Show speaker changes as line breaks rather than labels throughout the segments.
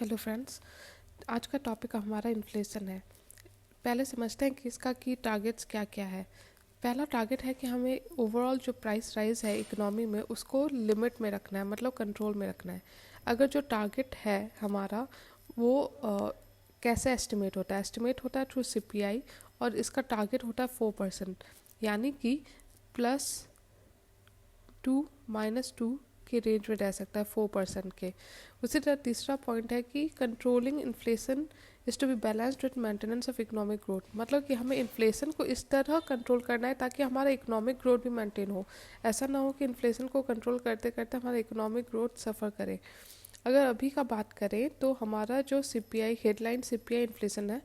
Hello friends, आज का topic हमारा इन्फ्लेशन है। पहले समझते हैं कि इसका की टारगेट्स क्या क्या है। पहला टारगेट है कि हमें ओवरऑल जो प्राइस राइज है इकोनॉमी में उसको लिमिट में रखना है, मतलब कंट्रोल में रखना है। अगर जो टारगेट है हमारा वो कैसे एस्टिमेट होता है थ्रू सीपीआई, और इसका टारगेट होता है 4%, यानी कि +2 -2 के रेंज में रह सकता है 4% के। उसी तरह तीसरा पॉइंट है कि controlling inflation is to be balanced with maintenance of economic growth, मतलब कि हमें इन्फ्लेशन को इस तरह कंट्रोल करना है ताकि हमारा इकोनॉमिक ग्रोथ भी मेंटेन हो। ऐसा ना हो कि इन्फ्लेशन को कंट्रोल करते करते हमारा इकोनॉमिक ग्रोथ सफ़र करे। अगर अभी का बात करें तो हमारा जो सीपीआई हेडलाइन सीपीआई इन्फ्लेशन है,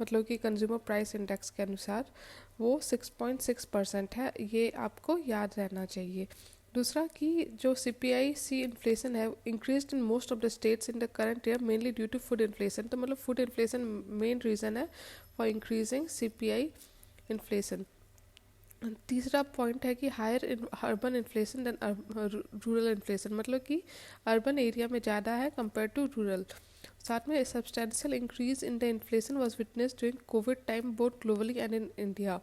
मतलब कि कंज्यूमर प्राइस इंडेक्स के अनुसार वो 6.6% है। ये आपको याद रहना चाहिए। दूसरा कि जो सीपीआई सी इन्फ्लेशन है increase in most of the states in the current year mainly due to food inflation. तो मतलब फूड इन्फ्लेशन मेन रीज़न है फॉर इंक्रीजिंग सीपीआई इन्फ्लेशन। तीसरा पॉइंट है कि higher urban inflation then rural inflation, मतलब कि urban area में ज़्यादा है कंपेयर टू रूरल। साथ में substantial increase in the inflation was witness during Covid time both globally and in India,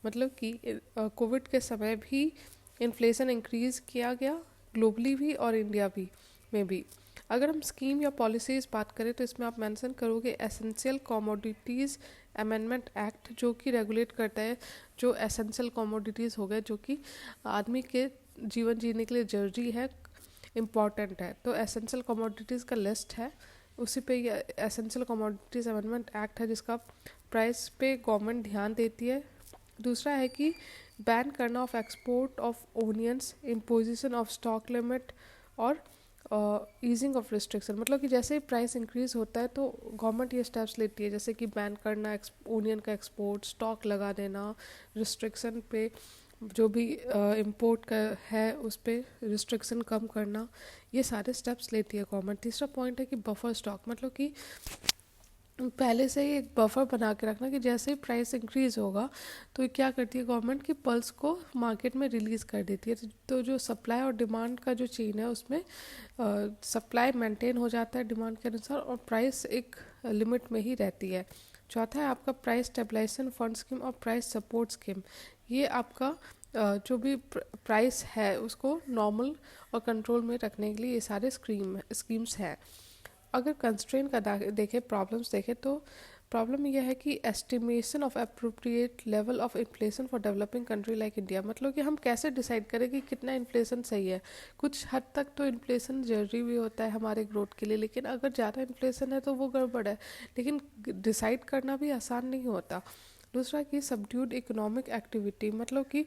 मतलब कि कोविड के समय भी इन्फ्लेशन इंक्रीज किया गया, ग्लोबली भी और इंडिया भी में भी। अगर हम स्कीम या पॉलिसीज़ बात करें तो इसमें आप मेंशन करोगे एसेंशियल कमोडिटीज़ अमेंडमेंट एक्ट, जो कि रेगुलेट करता है जो एसेंशियल कमोडिटीज़ हो गए जो कि आदमी के जीवन जीने के लिए ज़रूरी है, इम्पॉर्टेंट है। तो एसेंशियल कमोडिटीज़ का लिस्ट है, उसी पे ये एसेंशियल कमोडिटीज़ अमेंडमेंट एक्ट है जिसका प्राइस पे गवर्नमेंट ध्यान देती है। दूसरा है कि बैन करना of export of onions, imposition of stock limit और ईजिंग ऑफ रिस्ट्रिक्शन, मतलब कि जैसे ही प्राइस इंक्रीज होता है तो गवर्नमेंट ये स्टेप्स लेती है जैसे कि बैन करना ओनियन का एक्सपोर्ट, स्टॉक लगा देना, रिस्ट्रिक्शन पे जो भी इंपोर्ट का है उस पर रिस्ट्रिक्शन कम करना, ये सारे स्टेप्स लेती है गवर्नमेंट। तीसरा पॉइंट है कि बफर स्टॉक, मतलब कि पहले से ही एक बफर बना के रखना कि जैसे ही प्राइस इंक्रीज़ होगा तो ये क्या करती है गवर्नमेंट की पल्स को मार्केट में रिलीज़ कर देती है। तो जो सप्लाई और डिमांड का जो चेन है उसमें सप्लाई मेंटेन हो जाता है डिमांड के अनुसार और प्राइस एक लिमिट में ही रहती है। चौथा है आपका प्राइस स्टेबलाइजेशन फंड स्कीम और प्राइस सपोर्ट स्कीम। ये आपका जो भी प्राइस है उसको नॉर्मल और कंट्रोल में रखने के लिए ये सारे स्कीम्स हैं। अगर कंस्ट्रेंट का देखें, प्रॉब्लम्स देखें, तो प्रॉब्लम यह है कि estimation of appropriate level of inflation for developing country like India, मतलब कि हम कैसे डिसाइड करें कि कितना इन्फ्लेशन सही है। कुछ हद तक तो इन्फ्लेशन जरूरी भी होता है हमारे ग्रोथ के लिए, लेकिन अगर ज़्यादा इन्फ्लेशन है तो वो गड़बड़ है। लेकिन डिसाइड करना भी आसान नहीं होता। दूसरा कि सबड्यूड इकोनॉमिक एक्टिविटी, मतलब कि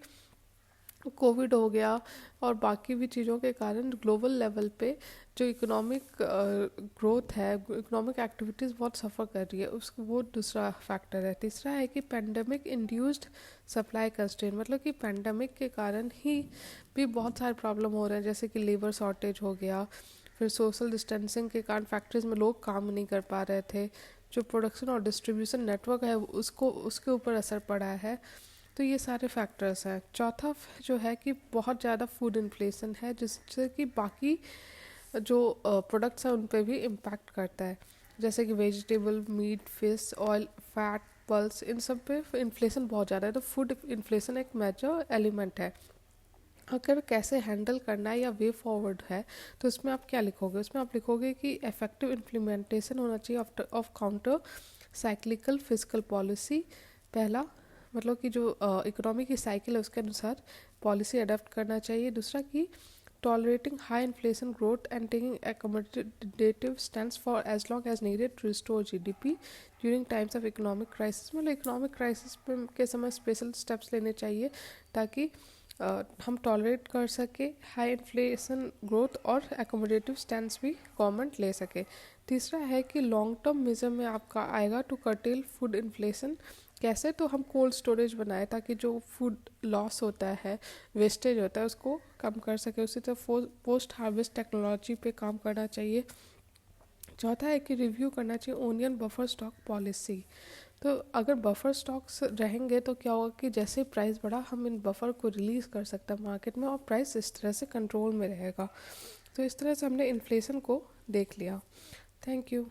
कोविड हो गया और बाकी भी चीज़ों के कारण ग्लोबल लेवल पे जो इकोनॉमिक ग्रोथ है, इकोनॉमिक एक्टिविटीज़ बहुत सफ़र कर रही है, उसको वो दूसरा फैक्टर है। तीसरा है कि पेंडेमिक इंड्यूस्ड सप्लाई कंस्ट्रेंट, मतलब कि पेंडेमिक के कारण ही भी बहुत सारे प्रॉब्लम हो रहे हैं, जैसे कि लेबर शॉर्टेज हो गया, फिर सोशल डिस्टेंसिंग के कारण फैक्ट्रीज में लोग काम नहीं कर पा रहे थे, जो प्रोडक्शन और डिस्ट्रीब्यूशन नेटवर्क है उसके ऊपर असर पड़ा है। तो ये सारे फैक्टर्स हैं। चौथा जो है कि बहुत ज़्यादा फूड इन्फ्लेशन है जिससे कि बाकी जो प्रोडक्ट्स हैं उन पे भी इम्पैक्ट करता है, जैसे कि vegetable, meat, fish, oil, fat, pulse, इन सब पे इन्फ्लेशन बहुत ज़्यादा है। तो फूड इन्फ्लेशन एक मेजर एलिमेंट है। अगर कैसे हैंडल करना है या वे फॉरवर्ड है तो इसमें आप क्या लिखोगे? उसमें आप लिखोगे कि इफेक्टिव इम्प्लीमेंटेशन होना चाहिए of counter cyclical physical policy. पहला मतलब कि जो इकोनॉमी की साइकिल है उसके अनुसार पॉलिसी अडॉप्ट करना चाहिए। दूसरा कि tolerating high inflation growth and taking accommodative stance for as long as needed to restore GDP during times of economic crisis, मतलब इकोनॉमिक क्राइसिस के समय स्पेशल स्टेप्स लेने चाहिए ताकि हम टॉलरेट कर सके हाई इन्फ्लेशन ग्रोथ और एकोमोडेटिव स्टैंड भी गवर्नमेंट ले सके। तीसरा है कि लॉन्ग टर्म मेजर में आपका आएगा टू कर्टेल फूड इन्फ्लेशन। कैसे? तो हम कोल्ड स्टोरेज बनाए ताकि जो फूड लॉस होता है, वेस्टेज होता है, उसको कम कर सके। उसी तरह पोस्ट हार्वेस्ट टेक्नोलॉजी पे काम करना चाहिए। चौथा है कि रिव्यू करना चाहिए ओनियन बफर स्टॉक पॉलिसी। तो अगर बफर स्टॉक्स रहेंगे तो क्या होगा कि जैसे प्राइस बढ़ा हम इन बफर को रिलीज़ कर सकते हैं मार्केट में और प्राइस इस तरह से कंट्रोल में रहेगा। तो इस तरह से हमने इन्फ्लेशन को देख लिया। Thank you.